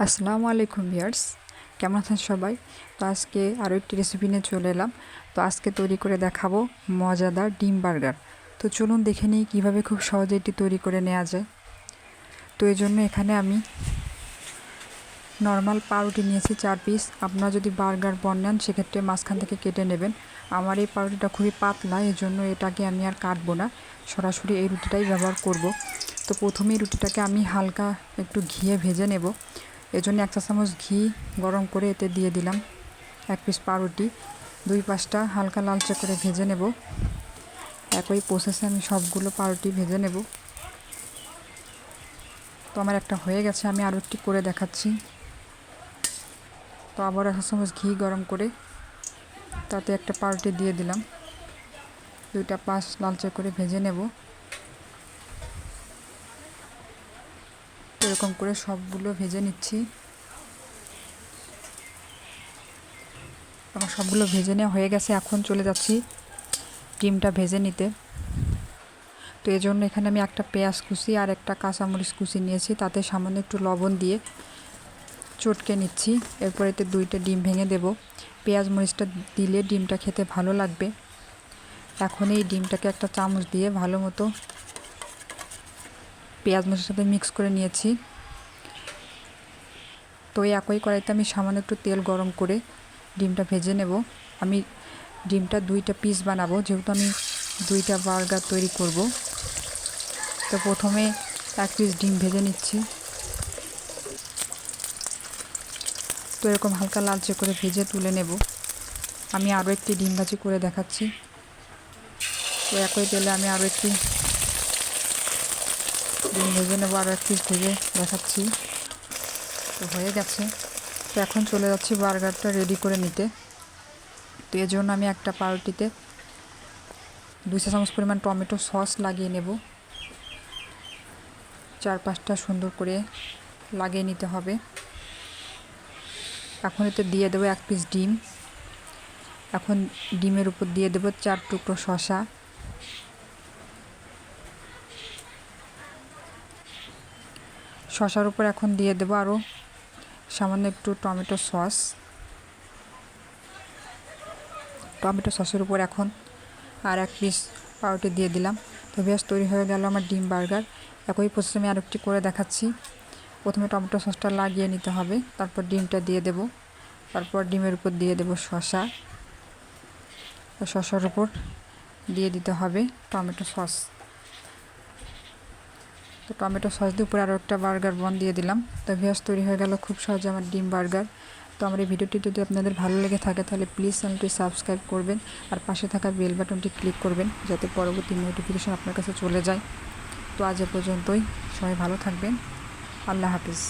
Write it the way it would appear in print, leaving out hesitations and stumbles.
আসসালামু আলাইকুম ভিউয়ার্স, কেমন আছেন সবাই? তো আজকে আরও একটি রেসিপি নিয়ে চলে এলাম। তো আজকে তৈরি করে দেখাবো মজাদার ডিম বার্গার। তো চলুন দেখে নিই কীভাবে খুব সহজে এটি তৈরি করে নেওয়া যায়। তো এই জন্য এখানে আমি নর্মাল পাউরুটি নিয়েছি 4 পিস। আপনারা যদি বার্গার বন নেন সেক্ষেত্রে মাঝখান থেকে কেটে নেবেন। আমার এই পাউরুটিটা খুবই পাতলা, এই জন্য এটাকে আমি আর কাটবো না, সরাসরি এই রুটিটাই ব্যবহার করব। তো প্রথমেই রুটিটাকে আমি হালকা একটু ঘিয়ে ভেজে নেব। এজন্য 1 চা চামচ ঘি গরম করে এতে দিয়ে দিলাম 1 পিস পাউরুটি। 2 পাশটা হালকা লালচে করে ভেজে নেব। একই প্রসেসে আমি সবগুলো পাউরুটি ভেজে নেব। তো আমার একটা হয়ে গেছে, আমি আরও একটি করে দেখাচ্ছি। তো আবার 1 চা চামচ ঘি গরম করে তাতে একটা পাউরুটি দিয়ে দিলাম। 2টা পাশ লালচে করে ভেজে নেব। এরকম করে সবগুলো ভেজে নিচ্ছি। আমার সবগুলো ভেজে নেওয়া হয়ে গেছে। এখন চলে যাচ্ছি ডিমটা ভেজে নিতে। তো এই জন্য এখানে আমি একটা পেঁয়াজ কুচি আর একটা কাঁচামরিচ কুচি নিয়েছি, তাতে সামান্য একটু লবণ দিয়ে চটকে নিচ্ছি। এরপর এতে 2টা ডিম ভেঙে দেব। পেঁয়াজ মরিচটা দিলে ডিমটা খেতে ভালো লাগবে। এখন এই ডিমটাকে একটা চামচ দিয়ে ভালো মতো পেঁয়াজ মরিচের সাথে মিক্স করে নিয়েছি। তো এই একই কড়াইতে আমি সামান্য একটু তেল গরম করে ডিমটা ভেজে নেব। আমি ডিমটা 2টা পিস বানাবো, যেহেতু আমি 2টা বার্গার তৈরি করব। তো প্রথমে 1 পিস ডিম ভেজে নিচ্ছি। তো এরকম হালকা লালচে করে ভেজে তুলে নেব। আমি আরও একটি ডিম ভাজি করে দেখাচ্ছি। তো একই তেলে আমি আরও একটি ডিম ভেজে নেব, আরও 1 পিস ভেজে দেখাচ্ছি। তো হয়ে গেছে। তো এখন চলে যাচ্ছি বার্গারটা রেডি করে নিতে। তো এর জন্য আমি একটা পাউরুটিতে 2 চা চামচ পরিমাণ টমেটো সস লাগিয়ে নেব। 4-5টা সুন্দর করে লাগিয়ে নিতে হবে। এখন এতে দিয়ে দেবো 1 পিস ডিম। এখন ডিমের উপর দিয়ে দেবো 4 টুকরো শসা। শসার উপর এখন দিয়ে দেবো আরও সামান্য একটু টমেটো সস। টমেটো সসের উপর এখন আর 1 পিস পাউরুটি দিয়ে দিলাম। তো বেশ তৈরি হয়ে গেল আমার ডিম বার্গার। একই প্রসেসে আমি আরেকটি করে দেখাচ্ছি। প্রথমে টমেটো সসটা লাগিয়ে নিতে হবে, তারপর ডিমটা দিয়ে দেব, তারপর ডিমের উপর দিয়ে দেব শসা। শসার উপর দিয়ে দিতে হবে টমেটো সস। তো টমেটো সস দিয়ে উপরে আরও একটা বার্গার বন দিয়ে দিলাম। তো বেশ তৈরি হয়ে গেল খুব সহজে আমার ডিম বার্গার। তো আমার এই ভিডিওটি যদি আপনাদের ভালো লেগে থাকে তাহলে প্লিজ চ্যানেলটি সাবস্ক্রাইব করবেন আর পাশে থাকা বেল বাটনটি ক্লিক করবেন, যাতে পরবর্তী নোটিফিকেশন আপনার কাছে চলে যায়। তো আজ এ পর্যন্তই, সবাই ভালো থাকবেন। আল্লাহ হাফিজ।